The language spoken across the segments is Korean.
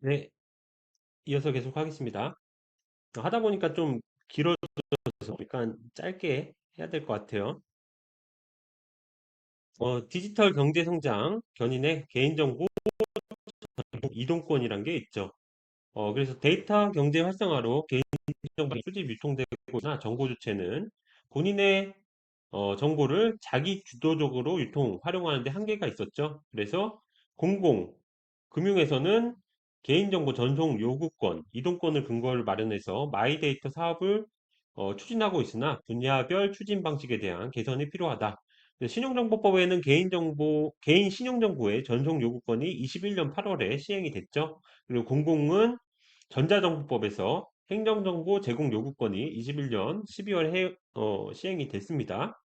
네, 이어서 계속 하겠습니다. 하다 보니까 좀 길어져서 약간 짧게 해야 될 것 같아요. 디지털 경제 성장 견인의 개인정보 이동권이란 게 있죠. 그래서 데이터 경제 활성화로 개인정보 수집 유통되거나 정보 주체는 본인의 정보를 자기 주도적으로 활용하는 데 한계가 있었죠. 그래서 공공, 금융에서는 개인정보 전송 요구권, 이동권을 근거를 마련해서 마이데이터 사업을 추진하고 있으나 분야별 추진 방식에 대한 개선이 필요하다. 신용정보법에는 개인 신용정보의 전송 요구권이 21년 8월에 시행이 됐죠. 그리고 공공은 전자정보법에서 행정정보 제공 요구권이 21년 12월에 시행이 됐습니다.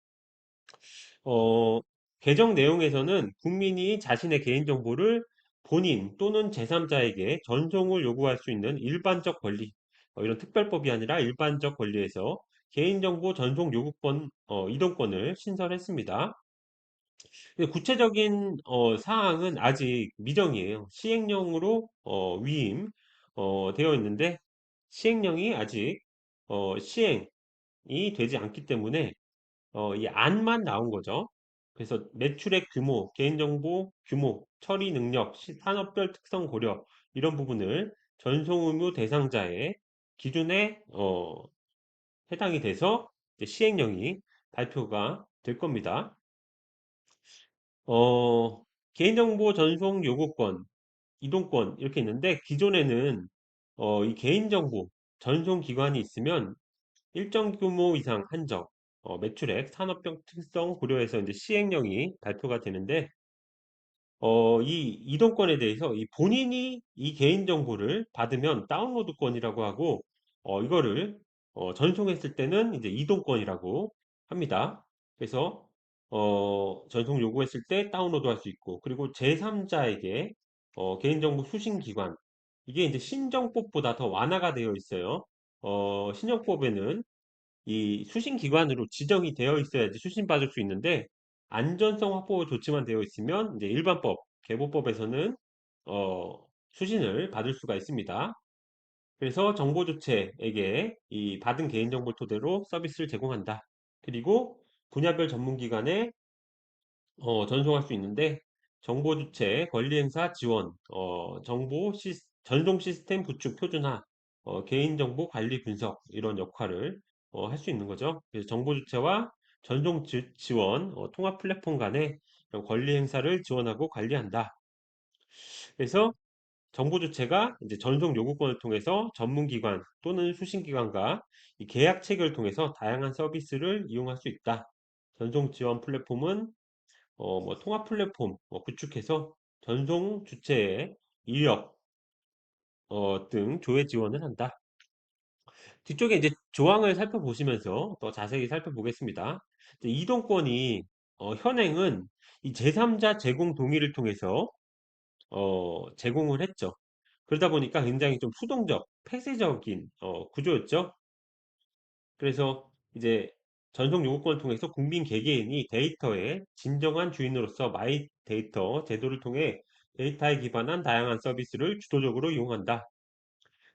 어, 개정 내용에서는 국민이 자신의 개인정보를 본인 또는 제3자에게 전송을 요구할 수 있는 일반적 권리, 이런 특별법이 아니라 일반적 권리에서 개인정보 전송 요구권, 이동권을 신설했습니다. 근데 구체적인 사항은 아직 미정이에요. 시행령으로 되어 있는데 시행령이 아직 시행이 되지 않기 때문에 이 안만 나온 거죠. 그래서 매출액 규모, 개인정보 규모, 처리 능력, 산업별 특성 고려 이런 부분을 전송 의무 대상자의 기준에 해당이 돼서 이제 시행령이 발표가 될 겁니다. 어, 개인정보 전송 요구권, 이동권 이렇게 있는데 기존에는 이 개인정보 전송 기관이 있으면 일정 규모 이상 한정, 매출액, 산업적 특성 고려해서 이제 시행령이 발표가 되는데, 이 이동권에 대해서 이 본인이 이 개인정보를 받으면 다운로드권이라고 하고, 이거를 전송했을 때는 이제 이동권이라고 합니다. 그래서 전송 요구했을 때 다운로드 할 수 있고, 그리고 제3자에게 개인정보 수신기관, 이게 이제 신정법보다 더 완화가 되어 있어요. 신정법에는 이 수신기관으로 지정이 되어 있어야지 수신받을 수 있는데 안전성 확보 조치만 되어 있으면 이제 일반법, 개보법에서는 수신을 받을 수가 있습니다. 그래서 정보 주체에게 이 받은 개인정보 토대로 서비스를 제공한다. 그리고 분야별 전문기관에 전송할 수 있는데 정보 주체 권리 행사 지원, 전송 시스템 구축 표준화, 개인정보 관리 분석 이런 역할을 할 수 있는 거죠. 그래서 정보 주체와 지원, 통합 플랫폼 간의 권리 행사를 지원하고 관리한다. 그래서 정보 주체가 이제 전송 요구권을 통해서 전문기관 또는 수신기관과 이 계약 체결을 통해서 다양한 서비스를 이용할 수 있다. 전송 지원 플랫폼은 뭐 통합 플랫폼 구축해서 전송 주체의 인력 등 조회 지원을 한다. 뒤쪽에 이제 조항을 살펴보시면서 더 자세히 살펴보겠습니다. 이제 이동권이 현행은 이 제3자 제공 동의를 통해서 제공을 했죠. 그러다 보니까 굉장히 좀 수동적, 폐쇄적인 구조였죠. 그래서 이제 전송 요구권을 통해서 국민 개개인이 데이터의 진정한 주인으로서 마이 데이터 제도를 통해 데이터에 기반한 다양한 서비스를 주도적으로 이용한다.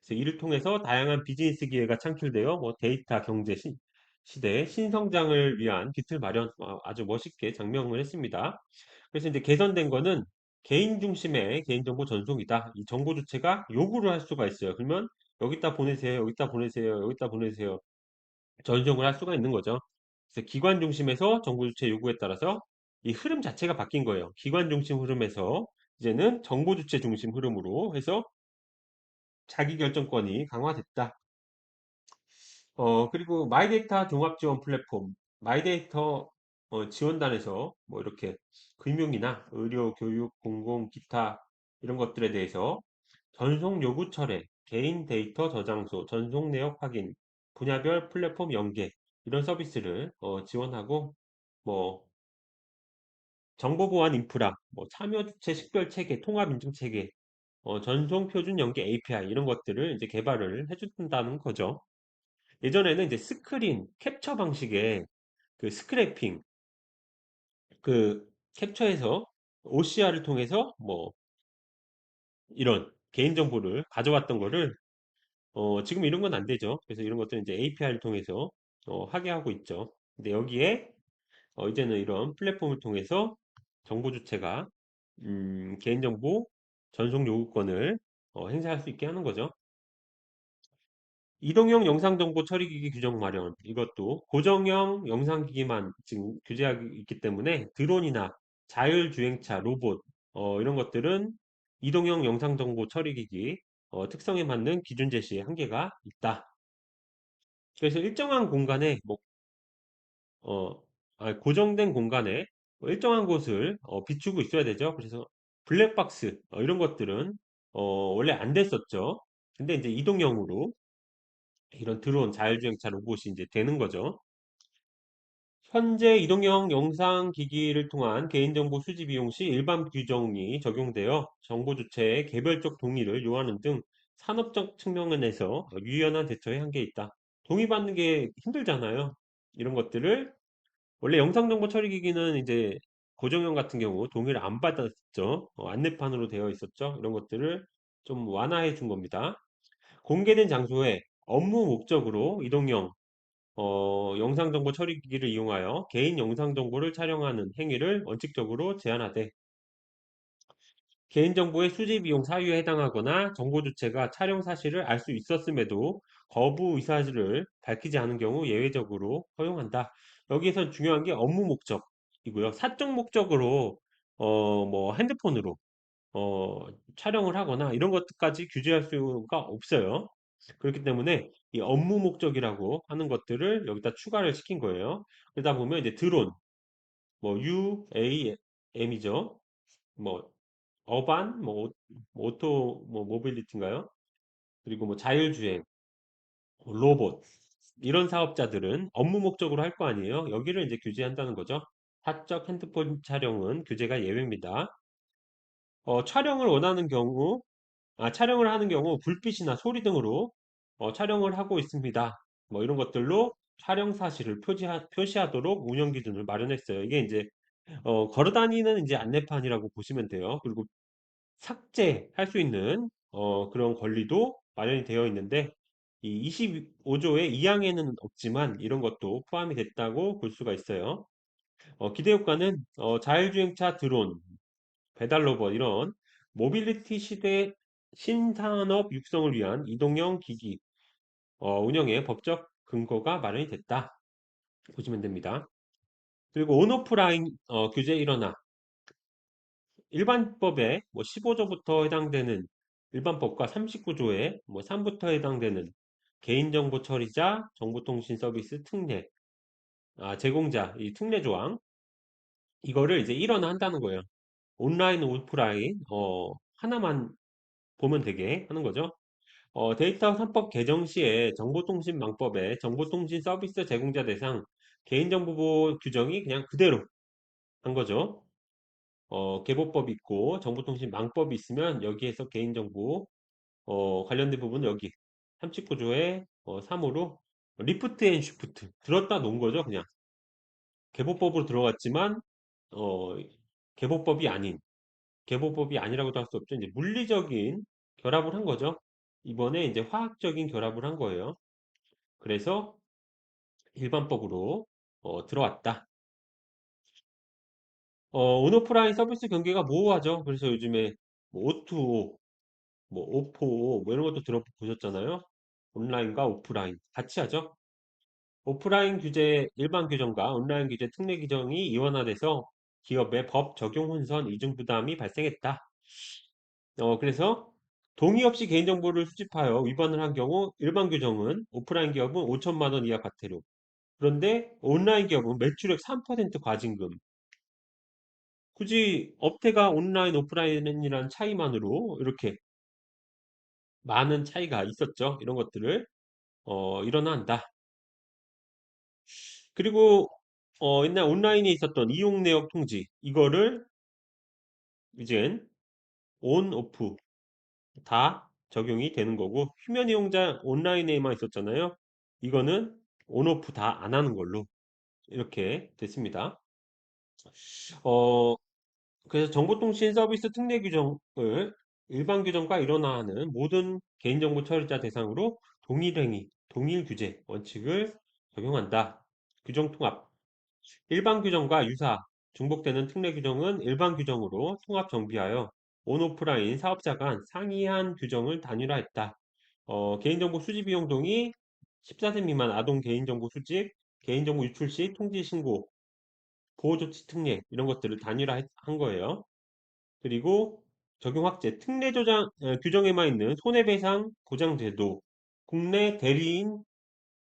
그래서 이를 통해서 다양한 비즈니스 기회가 창출되어 뭐 데이터 경제 시대 신성장을 위한 기틀 마련 아주 멋있게 장명을 했습니다. 그래서 이제 개선된 거는 개인 중심의 개인정보 전송이다. 이 정보 주체가 요구를 할 수가 있어요. 그러면 여기다 보내세요, 여기다 보내세요, 여기다 보내세요. 전송을 할 수가 있는 거죠. 그래서 기관 중심에서 정보 주체 요구에 따라서 이 흐름 자체가 바뀐 거예요. 기관 중심 흐름에서 이제는 정보 주체 중심 흐름으로 해서 자기 결정권이 강화됐다. 그리고 마이데이터 종합 지원 플랫폼, 마이데이터 지원단에서 뭐 이렇게 금융이나 의료, 교육, 공공, 기타 이런 것들에 대해서 전송 요구 철회, 개인 데이터 저장소, 전송 내역 확인, 분야별 플랫폼 연계 이런 서비스를 지원하고 뭐 정보 보안 인프라, 뭐 참여 주체 식별 체계, 통합 인증 체계, 전송 표준 연계 API 이런 것들을 이제 개발을 해준다는 거죠. 예전에는 이제 스크린 캡처 방식의 그 스크래핑 그 캡처해서 OCR을 통해서 뭐 이런 개인정보를 가져왔던 거를 지금 이런 건 안 되죠. 그래서 이런 것들은 이제 API를 통해서 하게 하고 있죠. 근데 여기에 이제는 이런 플랫폼을 통해서 정보 주체가 개인정보 전송 요구권을 행사할 수 있게 하는 거죠. 이동형 영상정보 처리기기 규정 마련. 이것도 고정형 영상기기만 지금 규제하고 있기 때문에 드론이나 자율주행차, 로봇 이런 것들은 이동형 영상정보 처리기기 특성에 맞는 기준 제시에 한계가 있다. 그래서 일정한 공간에 어, 고정된 공간에 뭐 일정한 곳을 비추고 있어야 되죠. 그래서 블랙박스 이런 것들은 원래 안 됐었죠. 근데 이제 이동형으로 이런 드론, 자율주행차 로봇이 이제 되는 거죠. 현재 이동형 영상 기기를 통한 개인정보 수집 이용 시 일반 규정이 적용되어 정보 주체의 개별적 동의를 요하는 등 산업적 측면에서 유연한 대처에 한계 있다. 동의받는 게 힘들잖아요. 이런 것들을 원래 영상정보 처리기기는 이제 고정형 같은 경우 동의를 안 받았죠. 안내판으로 되어 있었죠. 이런 것들을 좀 완화해 준 겁니다. 공개된 장소에 업무 목적으로 이동형 영상정보 처리기기를 이용하여 개인 영상정보를 촬영하는 행위를 원칙적으로 제한하되 개인정보의 수집 이용 사유에 해당하거나 정보 주체가 촬영 사실을 알 수 있었음에도 거부 의사를 밝히지 않은 경우 예외적으로 허용한다. 여기에서 중요한 게 업무 목적이고요. 사적 목적으로 뭐 핸드폰으로 어, 촬영을 하거나 이런 것까지 규제할 수가 없어요. 그렇기 때문에 이 업무 목적이라고 하는 것들을 여기다 추가를 시킨 거예요. 그러다 보면 이제 드론, 뭐 UAM이죠. 뭐 어반, 뭐 오토, 뭐 모빌리티인가요? 그리고 뭐 자율주행, 뭐 로봇 이런 사업자들은 업무 목적으로 할 거 아니에요. 여기를 이제 규제한다는 거죠. 사적 핸드폰 촬영은 규제가 예외입니다. 촬영을 원하는 경우 촬영을 하는 경우 불빛이나 소리 등으로 촬영을 하고 있습니다. 뭐 이런 것들로 촬영 사실을 표시하도록 운영 기준을 마련했어요. 이게 이제 걸어다니는 이제 안내판이라고 보시면 돼요. 그리고 삭제할 수 있는 그런 권리도 마련이 되어 있는데 이 25조의 2항에는 없지만 이런 것도 포함이 됐다고 볼 수가 있어요. 기대 효과는 자율주행차 드론, 배달 로봇 이런 모빌리티 시대 신산업 육성을 위한 이동형 기기 운영에 법적 근거가 마련이 됐다 보시면 됩니다. 그리고 온오프라인 규제 일원화 일반법에 뭐 15조부터 해당되는 일반법과 39조에 뭐 3부터 해당되는 개인정보 처리자 정보통신 서비스 특례 제공자 이 특례 조항 이거를 이제 일원화한다는 거예요. 온라인 오프라인 하나만 보면 되게 하는 거죠. 데이터 선법 개정 시에 정보통신망법에 정보통신 서비스 제공자 대상 개인정보 규정이 그냥 그대로 한 거죠. 개보법이 있고 정보통신망법이 있으면 여기에서 개인정보 관련된 부분은 여기 39조의 3호로 리프트 앤 쉬프트 들었다 놓은 거죠. 그냥 개보법으로 들어갔지만 어, 개보법이 아닌 개보법이 아니라고도 할 수 없죠. 이제 물리적인 결합을 한 거죠. 이번에 이제 화학적인 결합을 한 거예요. 그래서 일반법으로 들어왔다. 온오프라인 서비스 경계가 모호하죠. 그래서 요즘에 뭐 O2O, 뭐 오포, 뭐 이런 것도 들어보셨잖아요. 온라인과 오프라인 같이 하죠. 오프라인 규제 일반 규정과 온라인 규제 특례 규정이 이원화돼서 기업의 법 적용 혼선 이중 부담이 발생했다. 그래서 동의 없이 개인정보를 수집하여 위반을 한 경우 일반 규정은 오프라인 기업은 5천만 원 이하 과태료. 그런데 온라인 기업은 매출액 3% 과징금. 굳이 업태가 온라인, 오프라인이라는 차이만으로 이렇게 많은 차이가 있었죠. 이런 것들을 일어난다. 그리고 옛날 온라인에 있었던 이용 내역 통지 이거를 이젠 온, 오프 다 적용이 되는 거고 휴면 이용자 온라인에만 있었잖아요. 이거는 온, 오프 다 안 하는 걸로 이렇게 됐습니다. 어, 그래서 정보통신 서비스 특례 규정을 일반 규정과 일어나는 모든 개인정보 처리자 대상으로 동일행위, 동일규제 원칙을 적용한다. 규정 통합. 일반 규정과 유사, 중복되는 특례 규정은 일반 규정으로 통합 정비하여 온오프라인 사업자 간 상이한 규정을 단일화했다. 개인정보 수집 비용 동의, 14세 미만 아동 개인정보 수집, 개인정보 유출 시 통지 신고, 보호조치 특례 이런 것들을 단일화한 거예요. 그리고 적용 확대, 특례 조장, 규정에만 있는 손해배상 보장제도, 국내 대리인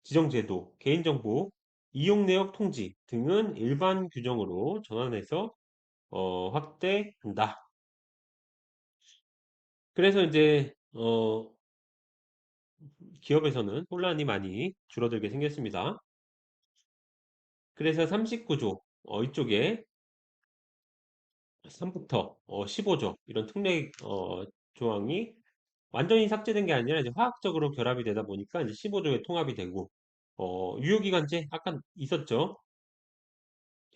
지정제도, 개인정보 이용 내역 통지 등은 일반 규정으로 전환해서 확대한다. 그래서 이제 기업에서는 혼란이 많이 줄어들게 생겼습니다. 그래서 39조 이쪽에 3부터 15조 이런 특례 조항이 완전히 삭제된 게 아니라 이제 화학적으로 결합이 되다 보니까 이제 15조에 통합이 되고 유효기간제 아까 있었죠.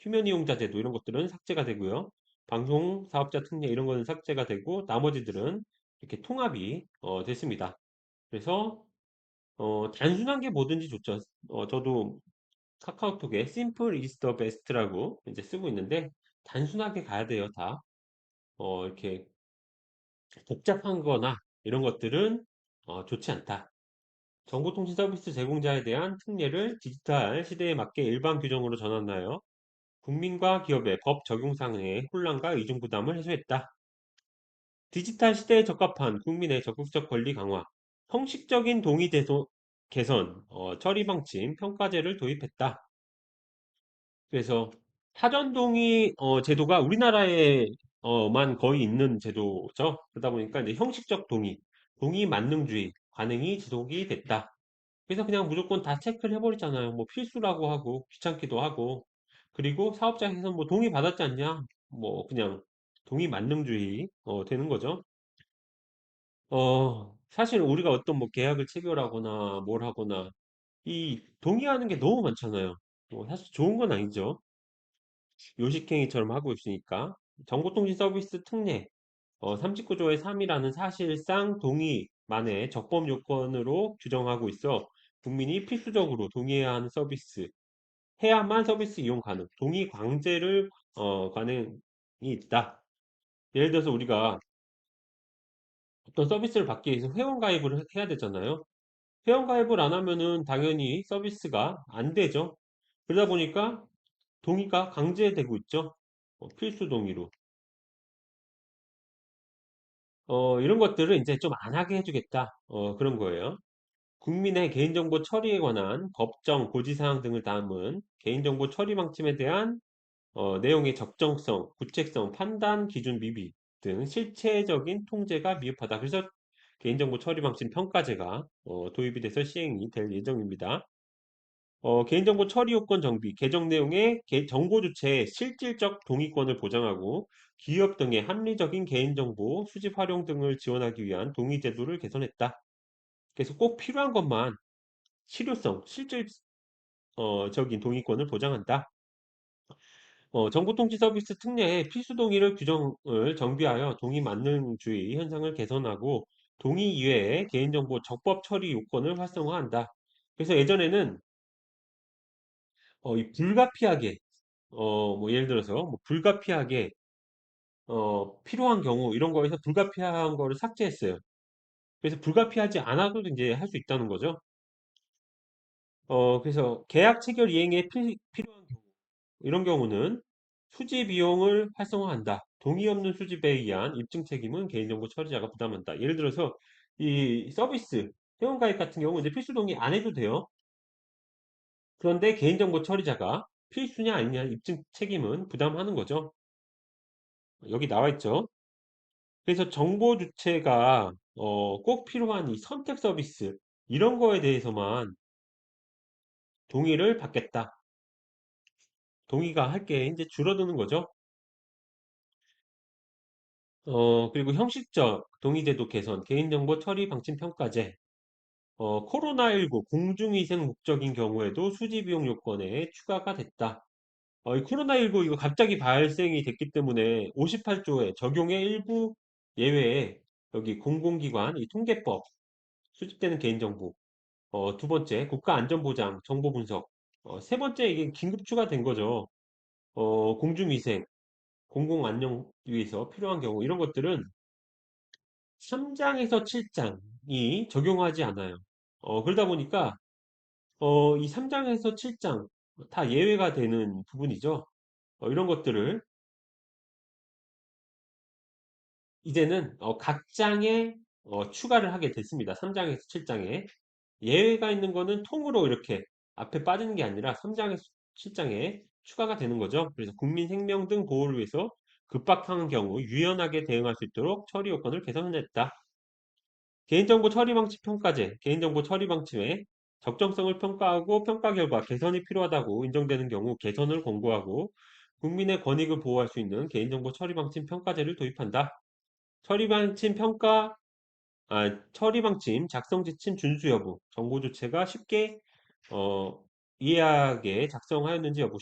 휴면 이용자 제도 이런 것들은 삭제가 되고요. 방송 사업자 특례 이런 거는 삭제가 되고 나머지들은 이렇게 통합이 됐습니다. 그래서 단순한 게 뭐든지 좋죠. 저도 카카오톡에 Simple is the best라고 이제 쓰고 있는데 단순하게 가야 돼요, 다. 이렇게 복잡한 거나 이런 것들은 좋지 않다. 정보통신 서비스 제공자에 대한 특례를 디지털 시대에 맞게 일반 규정으로 전환하여 국민과 기업의 법 적용상의 혼란과 이중 부담을 해소했다. 디지털 시대에 적합한 국민의 적극적 권리 강화, 형식적인 동의 개선, 처리 방침, 평가제를 도입했다. 그래서 사전 동의 제도가 우리나라에만 거의 있는 제도죠. 그러다 보니까 이제 형식적 동의, 동의 만능주의 관행이 지속이 됐다. 그래서 그냥 무조건 다 체크를 해버리잖아요. 뭐 필수라고 하고 귀찮기도 하고 그리고 사업자에서 뭐 동의 받았지 않냐? 뭐 그냥 동의 만능주의 되는 거죠. 사실 우리가 어떤 뭐 계약을 체결하거나 뭘 하거나 이 동의하는 게 너무 많잖아요. 사실 좋은 건 아니죠. 요식행위처럼 하고 있으니까. 정보통신 서비스 특례 39조의 3이라는 사실상 동의만의 적법 요건으로 규정하고 있어 국민이 필수적으로 동의해야 하는 서비스, 해야만 서비스 이용 가능, 동의 강제를 관행이 있다. 예를 들어서 우리가 어떤 서비스를 받기 위해서 회원 가입을 해야 되잖아요. 회원 가입을 안 하면은 당연히 서비스가 안 되죠. 그러다 보니까 동의가 강제되고 있죠. 필수 동의로. 이런 것들을 이제 좀 안 하게 해주겠다. 그런 거예요. 국민의 개인정보 처리에 관한 법정, 고지사항 등을 담은 개인정보 처리 방침에 대한 내용의 적정성, 구체성, 판단 기준 미비 등 실체적인 통제가 미흡하다. 그래서 개인정보 처리 방침 평가제가 도입이 돼서 시행이 될 예정입니다. 개인정보 처리 요건 정비, 개정 내용의 정보 주체의 실질적 동의권을 보장하고 기업 등의 합리적인 개인정보 수집 활용 등을 지원하기 위한 동의 제도를 개선했다. 그래서 꼭 필요한 것만 실효성, 실질적인 동의권을 보장한다. 정보통신 서비스 특례의 필수 동의를 규정을 정비하여 동의 만능주의 현상을 개선하고 동의 이외의 개인정보 적법 처리 요건을 활성화한다. 그래서 예전에는 이 불가피하게 뭐 예를 들어서 뭐 불가피하게 필요한 경우 이런 거에서 불가피한 거를 삭제했어요. 그래서 불가피하지 않아도 이제 할 수 있다는 거죠. 그래서 계약 체결 이행에 필요한 경우 이런 경우는 수집 비용을 활성화한다. 동의 없는 수집에 의한 입증 책임은 개인정보 처리자가 부담한다. 예를 들어서 이 서비스 회원가입 같은 경우는 이제 필수 동의 안 해도 돼요. 그런데 개인정보 처리자가 필수냐 아니냐 입증 책임은 부담하는 거죠. 여기 나와 있죠. 그래서 정보 주체가 꼭 필요한 이 선택 서비스 이런 거에 대해서만 동의를 받겠다. 동의가 할 게 이제 줄어드는 거죠. 그리고 형식적 동의제도 개선, 개인정보 처리 방침 평가제, 코로나19 공중위생 목적인 경우에도 수지 비용 요건에 추가가 됐다. 이 코로나19 이거 갑자기 발생이 됐기 때문에 58조에 적용의 일부 예외에 여기 공공기관, 이 통계법, 수집되는 개인정보. 두 번째, 국가안전보장, 정보 분석. 세 번째, 이게 긴급 추가된 거죠. 공중위생, 공공안녕 위해서 필요한 경우, 이런 것들은 3장에서 7장이 적용하지 않아요. 그러다 보니까, 이 3장에서 7장, 다 예외가 되는 부분이죠. 이런 것들을 이제는 각 장에 추가를 하게 됐습니다. 3장에서 7장에. 예외가 있는 거는 통으로 이렇게 앞에 빠지는 게 아니라 3장에서 7장에 추가가 되는 거죠. 그래서 국민 생명 등 보호를 위해서 급박 상황 경우 유연하게 대응할 수 있도록 처리 요건을 개선했다. 개인정보 처리 방치 평가제, 개인정보 처리 방침의 적정성을 평가하고 평가 결과 개선이 필요하다고 인정되는 경우 개선을 권고하고 국민의 권익을 보호할 수 있는 개인정보 처리 방침 평가제를 도입한다. 처리 방침 평가 처리 방침 작성 지침 준수 여부, 정보 주체가 쉽게 어, 이해하게 작성하였는지 여부.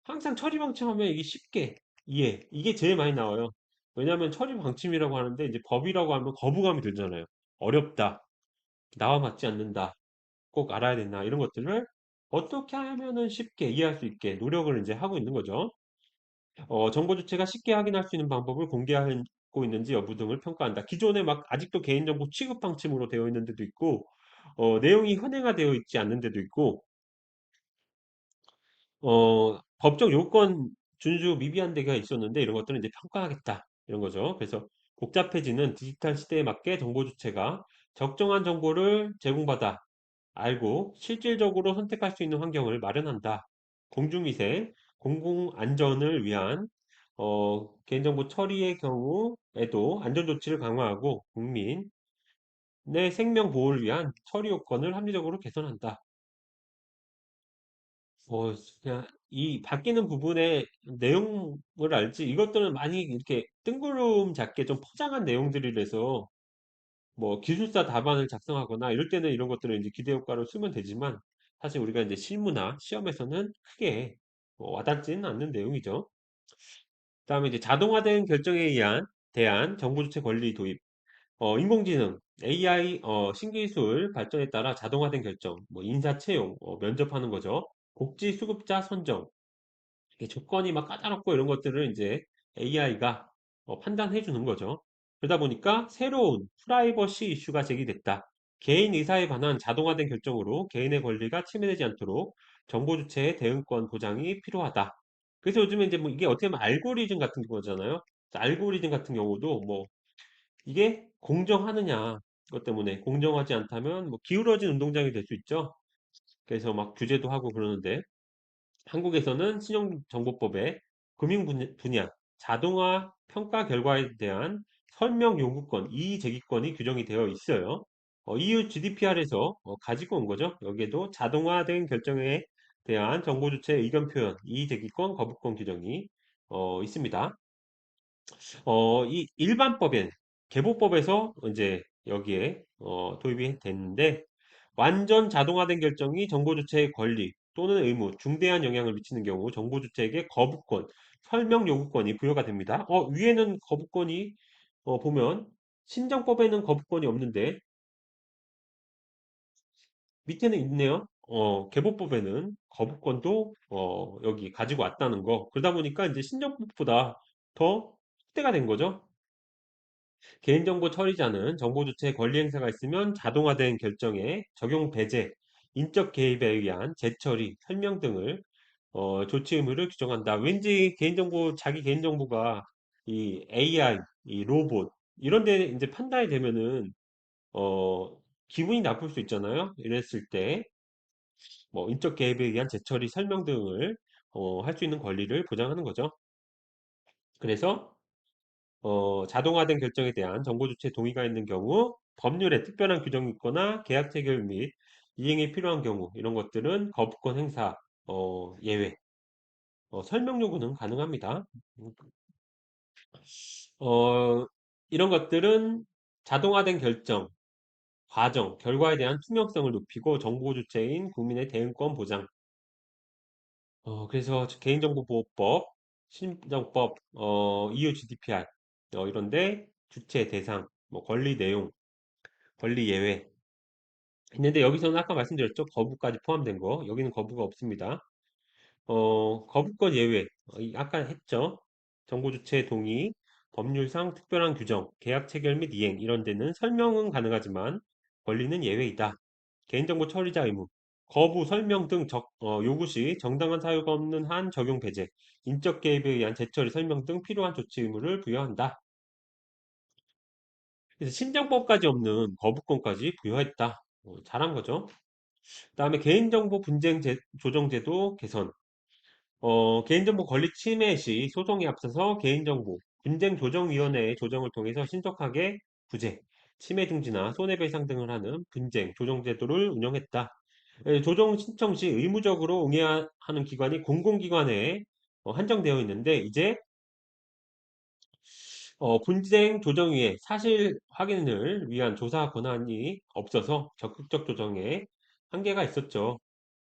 항상 처리 방침하면 이게 쉽게 이해, 이게 제일 많이 나와요. 왜냐하면 처리 방침이라고 하는데 이제 법이라고 하면 거부감이 들잖아요. 어렵다, 나와 맞지 않는다, 꼭 알아야 된다 이런 것들을 어떻게 하면은 쉽게 이해할 수 있게 노력을 이제 하고 있는 거죠. 정보 주체가 쉽게 확인할 수 있는 방법을 공개하고 있는지 여부 등을 평가한다. 기존에 막 아직도 개인정보 취급 방침으로 되어 있는 데도 있고, 내용이 현행화되어 있지 않는 데도 있고, 법적 요건 준수 미비한 데가 있었는데 이런 것들은 이제 평가하겠다. 이런 거죠. 그래서 복잡해지는 디지털 시대에 맞게 정보 주체가 적정한 정보를 제공받아 알고 실질적으로 선택할 수 있는 환경을 마련한다. 공중위생, 공공안전을 위한 개인정보 처리의 경우에도 안전조치를 강화하고 국민의 생명 보호를 위한 처리 요건을 합리적으로 개선한다. 뭐 그냥 이 바뀌는 부분의 내용을 알지 이것들은 많이 이렇게 뜬구름 잡게 좀 포장한 내용들이라서 뭐 기술사 답안을 작성하거나 이럴 때는 이런 것들을 이제 기대 효과로 쓰면 되지만 사실 우리가 이제 실무나 시험에서는 크게 와닿지는 않는 내용이죠. 그다음에 이제 자동화된 결정에 의한 대한 정보주체 권리 도입. 인공지능, AI, 신기술 발전에 따라 자동화된 결정, 뭐 인사 채용, 면접하는 거죠. 복지 수급자 선정, 이게 조건이 막 까다롭고 이런 것들을 이제 AI가 판단해 주는 거죠. 그러다 보니까 새로운 프라이버시 이슈가 제기됐다. 개인 의사에 관한 자동화된 결정으로 개인의 권리가 침해되지 않도록 정보 주체의 대응권 보장이 필요하다. 그래서 요즘에 이제 뭐 이게 어떻게 보면 알고리즘 같은 거잖아요. 알고리즘 같은 경우도 뭐 이게 공정하느냐 것 때문에 공정하지 않다면 뭐 기울어진 운동장이 될 수 있죠. 그래서 막 규제도 하고 그러는데 한국에서는 신용정보법에 금융 분야 자동화 평가 결과에 대한 설명 요구권, 이의 제기권이 규정이 되어 있어요. EU GDPR에서 가지고 온 거죠. 여기에도 자동화된 결정에 대한 정보 주체 의견 표현, 이의 제기권, 거부권 규정이 있습니다. 이 일반법엔 개보법에서 이제 여기에 도입이 됐는데 완전 자동화된 결정이 정보 주체의 권리 또는 의무, 중대한 영향을 미치는 경우 정보 주체에게 거부권, 설명 요구권이 부여가 됩니다. 위에는 거부권이 보면 신정법에는 거부권이 없는데 밑에는 있네요. 개보법에는 거부권도 여기 가지고 왔다는 거. 그러다 보니까 이제 신정법보다 더 확대가 된 거죠. 개인정보 처리자는 정보 주체의 권리 행사가 있으면 자동화된 결정에 적용 배제, 인적 개입에 의한 재처리, 설명 등을 조치 의무를 규정한다. 왠지 개인정보, 자기 개인정보가 이 AI, 이 로봇 이런 데 이제 판단이 되면은 어, 기분이 나쁠 수 있잖아요. 이랬을 때 뭐 인적 개입에 의한 재처리, 설명 등을 할 수 있는 권리를 보장하는 거죠. 그래서 자동화된 결정에 대한 정보 주체 동의가 있는 경우 법률에 특별한 규정이 있거나 계약 체결 및 이행이 필요한 경우 이런 것들은 거부권 행사 예외 설명 요구는 가능합니다. 음, 어, 이런 것들은 자동화된 결정, 과정, 결과에 대한 투명성을 높이고 정보 주체인 국민의 대응권 보장. 그래서 개인정보보호법, 신정법, EU GDPR 이런데 주체 대상 뭐 권리 내용, 권리 예외 있는데 여기서는 아까 말씀드렸죠. 거부까지 포함된 거. 여기는 거부가 없습니다. 거부권 예외. 아까 했죠. 정보 주체 동의, 법률상 특별한 규정, 계약 체결 및 이행 이런 데는 설명은 가능하지만 권리는 예외이다. 개인정보 처리자 의무, 거부, 설명 등 요구 시 정당한 사유가 없는 한 적용 배제, 인적 개입에 의한 재처리 설명 등 필요한 조치 의무를 부여한다. 그래서 신정법까지 없는 거부권까지 부여했다. 잘한 거죠. 그다음에 개인정보 분쟁 조정제도 개선. 개인정보 권리 침해 시 소송에 앞서서 개인정보 분쟁조정위원회의 조정을 통해서 신속하게 구제, 침해 중지나 손해배상 등을 하는 분쟁 조정제도를 운영했다. 조정 신청 시 의무적으로 응해야 하는 기관이 공공기관에 한정되어 있는데 이제 분쟁 조정위에 사실 확인을 위한 조사 권한이 없어서 적극적 조정에 한계가 있었죠.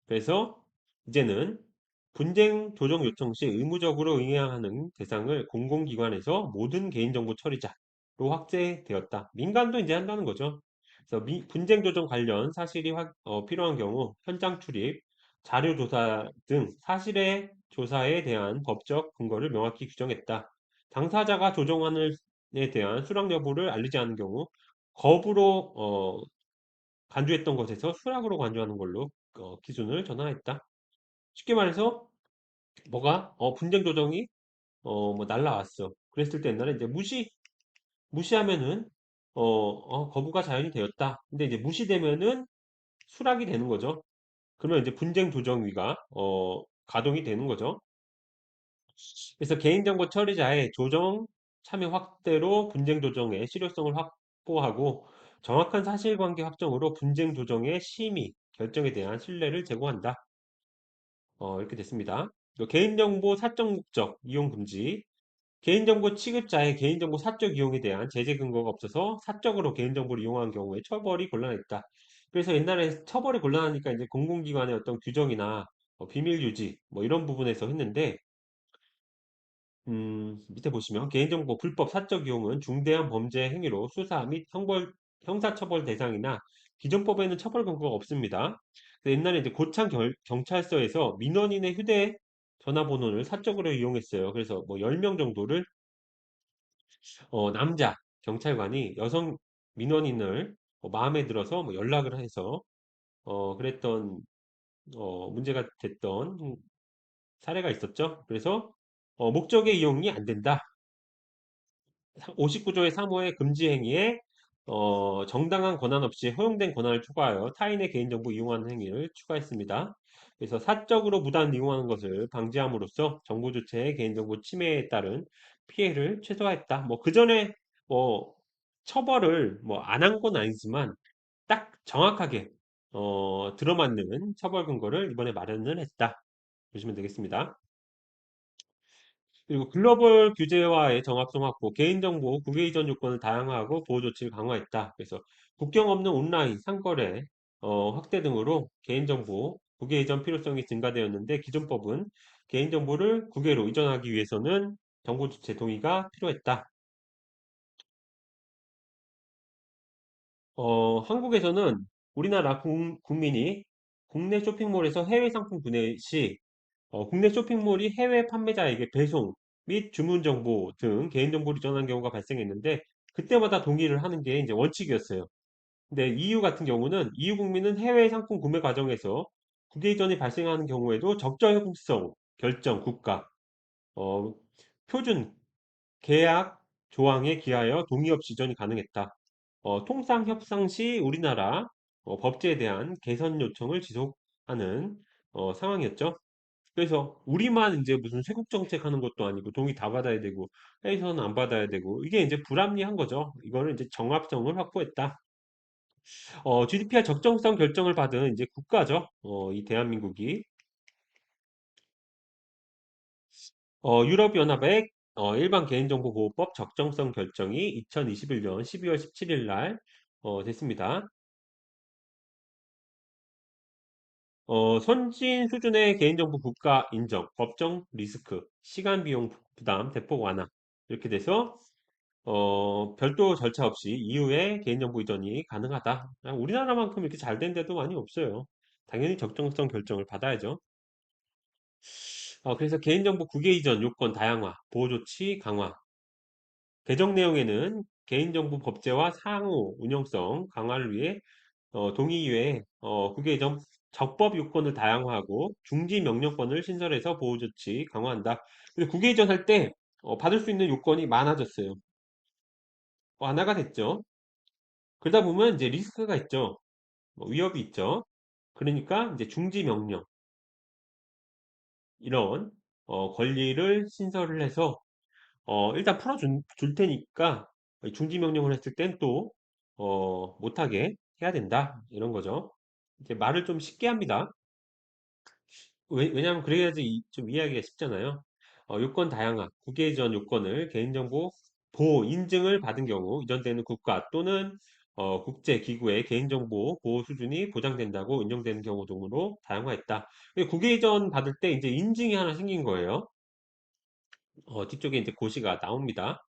그래서 이제는 분쟁 조정 요청 시 의무적으로 응해야 하는 대상을 공공기관에서 모든 개인정보 처리자로 확대되었다. 민간도 이제 한다는 거죠. 그래서 분쟁 조정 관련 사실이 필요한 경우 현장 출입, 자료 조사 등 사실의 조사에 대한 법적 근거를 명확히 규정했다. 당사자가 조정안에 대한 수락 여부를 알리지 않은 경우 거부로 간주했던 것에서 수락으로 간주하는 걸로 기준을 전환했다. 쉽게 말해서 뭐가 분쟁 조정이 뭐 날라왔어. 그랬을 때 옛날에 이제 무시하면은 거부가 자연이 되었다. 근데 이제 무시되면은 수락이 되는 거죠. 그러면 이제 분쟁 조정위가 가동이 되는 거죠. 그래서 개인정보 처리자의 조정 참여 확대로 분쟁 조정의 실효성을 확보하고 정확한 사실관계 확정으로 분쟁 조정의 심의 결정에 대한 신뢰를 제고한다. 이렇게 됐습니다. 또 개인정보 사적 목적 이용 금지. 개인정보 취급자의 개인정보 사적 이용에 대한 제재 근거가 없어서 사적으로 개인정보를 이용한 경우에 처벌이 곤란했다. 그래서 옛날에 처벌이 곤란하니까 이제 공공기관의 어떤 규정이나 비밀 유지 뭐 이런 부분에서 했는데 밑에 보시면 개인정보 불법 사적 이용은 중대한 범죄 행위로 수사 및 형사처벌 대상이나 기존법에는 처벌 근거가 없습니다. 그래서 옛날에 이제 고창 경찰서에서 민원인의 휴대전화번호를 사적으로 이용했어요. 그래서 뭐 10명 정도를 남자 경찰관이 여성 민원인을 마음에 들어서 뭐 연락을 해서 그랬던 문제가 됐던 사례가 있었죠. 그래서 목적의 이용이 안 된다. 59조의 3호의 금지 행위에 정당한 권한 없이 허용된 권한을 추가하여 타인의 개인정보 이용하는 행위를 추가했습니다. 그래서 사적으로 무단 이용하는 것을 방지함으로써 정보 주체의 개인정보 침해에 따른 피해를 최소화했다. 뭐 그전에 뭐 처벌을 뭐 안 한 건 아니지만 딱 정확하게 들어맞는 처벌 근거를 이번에 마련을 했다. 보시면 되겠습니다. 그리고 글로벌 규제와의 정합성 확보, 개인정보 국외 이전 요건을 다양화하고 보호 조치를 강화했다. 그래서 국경 없는 온라인 상거래 확대 등으로 개인정보 국외 이전 필요성이 증가되었는데 기존 법은 개인정보를 국외로 이전하기 위해서는 정보 주체 동의가 필요했다. 한국에서는 우리나라 국민이 국내 쇼핑몰에서 해외 상품 구매 시 국내 쇼핑몰이 해외 판매자에게 배송 및 주문 정보 등 개인정보를 이전한 경우가 발생했는데 그때마다 동의를 하는 게 이제 원칙이었어요. 근데 EU 같은 경우는 EU 국민은 해외 상품 구매 과정에서 국외 이전이 발생하는 경우에도 적절성성 결정 국가 어, 표준 계약 조항에 기하여 동의 없이 이전이 가능했다. 통상 협상 시 우리나라 법제에 대한 개선 요청을 지속하는 상황이었죠. 그래서 우리만 이제 무슨 쇄국 정책 하는 것도 아니고 동의 다 받아야 되고 해외에서는 안 받아야 되고 이게 이제 불합리한 거죠. 이거는 이제 정합성을 확보했다. GDPR 적정성 결정을 받은 이제 국가죠. 이 대한민국이 유럽연합의 일반 개인정보보호법 적정성 결정이 2021년 12월 17일 날 됐습니다. 선진 수준의 개인정보 국가 인정, 법정 리스크, 시간 비용 부담 대폭 완화 이렇게 돼서 별도 절차 없이 이후에 개인정보 이전이 가능하다. 우리나라만큼 이렇게 잘 된 데도 많이 없어요. 당연히 적정성 결정을 받아야죠. 그래서 개인정보 국외 이전 요건 다양화, 보호 조치 강화. 개정 내용에는 개인정보 법제와 상호 운영성 강화를 위해 동의 이외에 국외 이전 적법 요건을 다양화하고 중지 명령권을 신설해서 보호 조치 강화한다. 근데 국외 이전할 때 받을 수 있는 요건이 많아졌어요. 완화가 됐죠. 그러다 보면 이제 리스크가 있죠. 위협이 있죠. 그러니까 이제 중지 명령 이런 권리를 신설을 해서 일단 풀어줄 테니까 중지 명령을 했을 땐 또 못하게 해야 된다 이런 거죠. 이제 말을 좀 쉽게 합니다. 왜냐하면 그래야지 좀 이해하기가 쉽잖아요. 요건 다양화, 국외 이전 요건을 개인정보 보호 인증을 받은 경우 이전되는 국가 또는 국제기구의 개인정보 보호 수준이 보장된다고 인정되는 경우 등으로 다양화했다. 국외 이전 받을 때 이제 인증이 하나 생긴 거예요. 뒤쪽에 이제 고시가 나옵니다.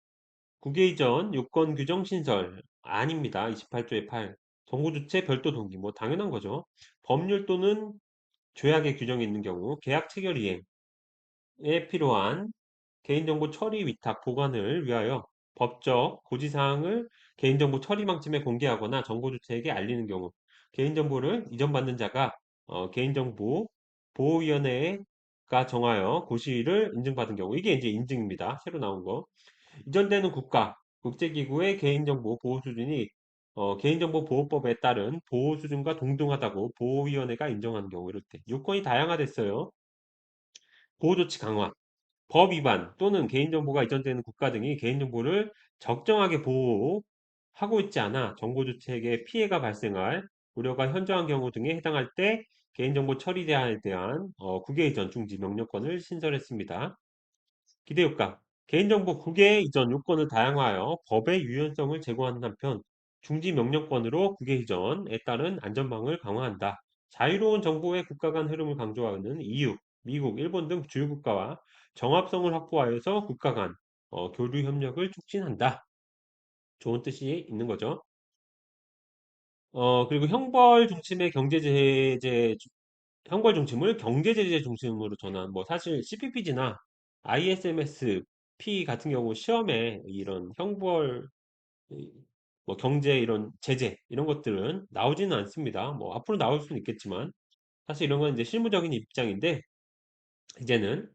국외 이전 요건 규정 신설 아닙니다. 28조의 8. 정보주체 별도 동기 뭐 당연한 거죠. 법률 또는 조약의 규정이 있는 경우 계약 체결 이행 에 필요한 개인정보 처리 위탁 보관을 위하여 법적 고지사항을 개인정보 처리망침에 공개하거나 정보주체에게 알리는 경우 개인정보를 이전받는 자가 개인정보 보호위원회가 정하여 고시를 인증받은 경우 이게 이제 인증입니다. 새로 나온 거. 이전되는 국가, 국제기구의 개인정보 보호 수준이 개인정보보호법에 따른 보호 수준과 동등하다고 보호위원회가 인정하는 경우 이럴 때 요건이 다양화됐어요. 보호조치 강화. 법 위반 또는 개인정보가 이전되는 국가 등이 개인정보를 적정하게 보호하고 있지 않아 정보주체에게 피해가 발생할 우려가 현저한 경우 등에 해당할 때 개인정보 처리 제한에 대한 국외 이전 중지 명령권을 신설했습니다. 기대효과 개인정보 국외 이전 요건을 다양화하여 법의 유연성을 제고하는 한편 중지 명령권으로 국외 이전에 따른 안전망을 강화한다. 자유로운 정보의 국가 간 흐름을 강조하는 EU, 미국, 일본 등 주요 국가와 정합성을 확보하여서 국가 간 교류 협력을 촉진한다. 좋은 뜻이 있는 거죠. 그리고 형벌 중심을 경제제재 중심으로 전환. 뭐 사실 CPPG나 ISMS-P 같은 경우 시험에 이런 형벌, 뭐 경제 이런 제재 이런 것들은 나오지는 않습니다. 뭐 앞으로 나올 수는 있겠지만 사실 이런 건 이제 실무적인 입장인데 이제는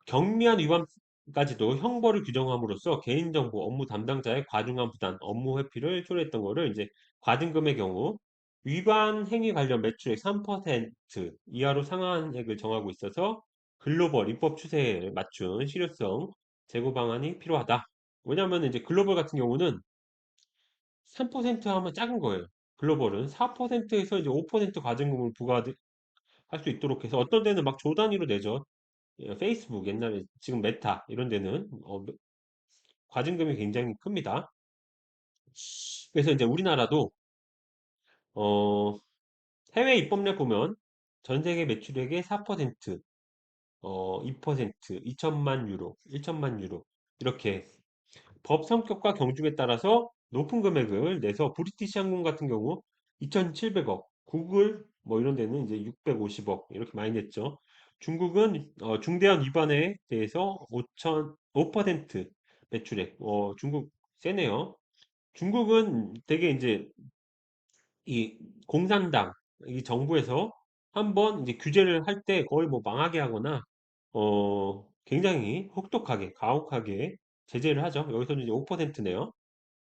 경미한 위반까지도 형벌을 규정함으로써 개인정보 업무 담당자의 과중한 부담, 업무 회피를 초래했던 거를 이제 과징금의 경우 위반 행위 관련 매출액 3% 이하로 상한액을 정하고 있어서 글로벌 입법 추세에 맞춘 실효성 제고 방안이 필요하다. 왜냐하면 이제 글로벌 같은 경우는 3% 하면 작은 거예요. 글로벌은 4%에서 이제 5% 과징금을 부과할 수 있도록 해서 어떤 데는 막 조 단위로 내죠. 페이스북 옛날에 지금 메타 이런 데는 과징금이 굉장히 큽니다. 그래서 이제 우리나라도 어, 해외 입법례 보면 전 세계 매출액의 4%, 2%, 2천만 유로, 1천만 유로 이렇게 법 성격과 경중에 따라서 높은 금액을 내서 브리티시 항공 같은 경우 2,700억, 구글 뭐 이런 데는 이제 650억 이렇게 많이 냈죠. 중국은 중대한 위반에 대해서 5% 매출액. 중국 세네요. 중국은 되게 이제 이 공산당, 이 정부에서 한번 이제 규제를 할 때 거의 뭐 망하게 하거나 굉장히 혹독하게, 가혹하게 제재를 하죠. 여기서는 이제 5%네요.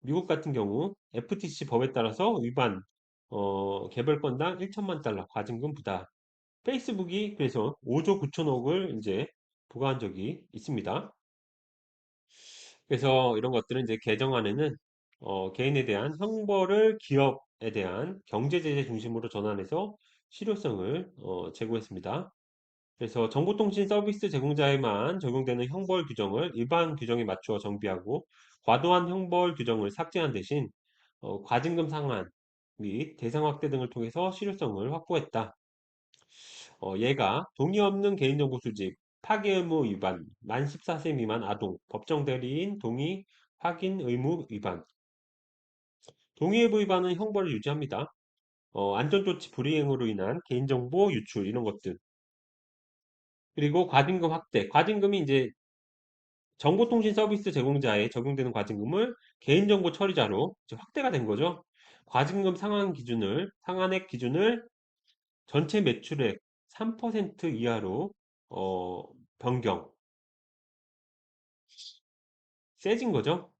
미국 같은 경우 FTC 법에 따라서 위반 개별 건당 1천만 달러 과징금 부과. 페이스북이 그래서 5조 9천억을 이제 부과한 적이 있습니다. 그래서 이런 것들은 이제 개정안에는 개인에 대한 형벌을 기업에 대한 경제제재 중심으로 전환해서 실효성을 제고했습니다. 그래서 정보통신 서비스 제공자에만 적용되는 형벌 규정을 일반 규정에 맞추어 정비하고 과도한 형벌 규정을 삭제한 대신 과징금 상한 및 대상 확대 등을 통해서 실효성을 확보했다. 얘가 동의 없는 개인정보 수집, 파기 의무 위반, 만 14세 미만 아동, 법정 대리인 동의 확인 의무 위반. 동의의무 위반은 형벌을 유지합니다. 안전조치 불이행으로 인한 개인정보 유출 이런 것들. 그리고 과징금 확대. 과징금이 이제 정보통신 서비스 제공자에 적용되는 과징금을 개인정보 처리자로 이제 확대가 된 거죠. 과징금 상한액 기준을 전체 매출액 3% 이하로 어, 변경. 세진 거죠.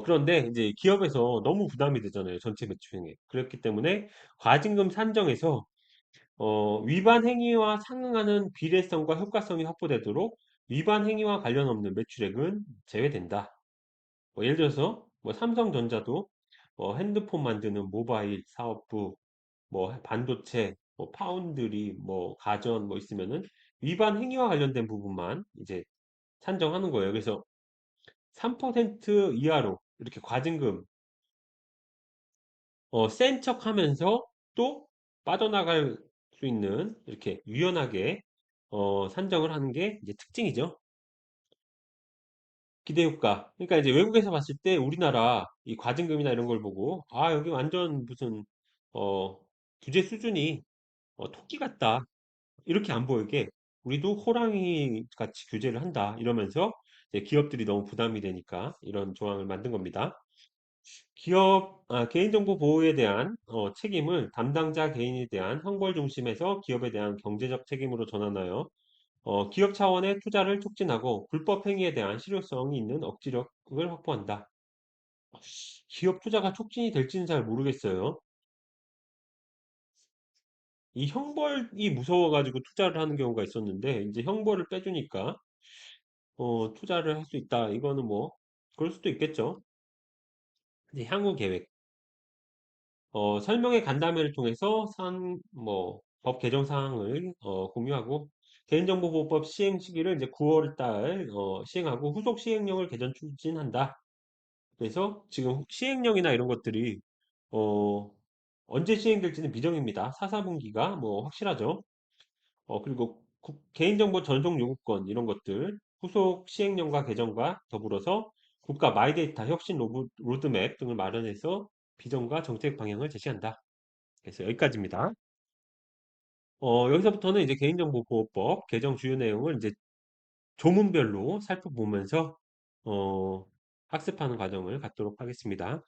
그런데 이제 기업에서 너무 부담이 되잖아요. 전체 매출액에. 그렇기 때문에 과징금 산정에서 위반 행위와 상응하는 비례성과 효과성이 확보되도록 위반 행위와 관련 없는 매출액은 제외된다. 예를 들어서 뭐 삼성전자도 핸드폰 만드는 모바일 사업부, 뭐 반도체, 뭐 파운드리, 뭐 가전 뭐 있으면은 위반 행위와 관련된 부분만 이제 산정하는 거예요. 그래서 3% 이하로 이렇게 과징금 센 척하면서 또 빠져나갈 수 있는 이렇게 유연하게 산정을 하는 게 이제 특징이죠. 기대효과. 그러니까 이제 외국에서 봤을 때 우리나라 이 과징금이나 이런 걸 보고 아 여기 완전 무슨 어, 규제 수준이 토끼 같다 이렇게 안 보이게 우리도 호랑이 같이 규제를 한다 이러면서 이제 기업들이 너무 부담이 되니까 이런 조항을 만든 겁니다. 개인정보 보호에 대한 책임을 담당자 개인에 대한 형벌 중심에서 기업에 대한 경제적 책임으로 전환하여 기업 차원의 투자를 촉진하고 불법 행위에 대한 실효성이 있는 억지력을 확보한다. 기업 투자가 촉진이 될지는 잘 모르겠어요. 이 형벌이 무서워가지고 투자를 하는 경우가 있었는데 이제 형벌을 빼주니까 투자를 할 수 있다. 이거는 뭐 그럴 수도 있겠죠. 이제 향후 계획. 설명의 간담회를 통해서 법 개정 사항을 공유하고 개인정보보호법 시행 시기를 이제 9월 달 시행하고 후속 시행령을 개정 추진한다. 그래서 지금 시행령이나 이런 것들이 어, 언제 시행될지는 미정입니다. 4, 4분기가 뭐 확실하죠. 그리고 개인정보 전송 요구권 이런 것들 후속 시행령과 개정과 더불어서 국가 마이데이터 혁신 로드맵 등을 마련해서 비전과 정책 방향을 제시한다. 그래서 여기까지입니다. 여기서부터는 이제 개인정보보호법 개정 주요 내용을 이제 조문별로 살펴보면서 어, 학습하는 과정을 갖도록 하겠습니다.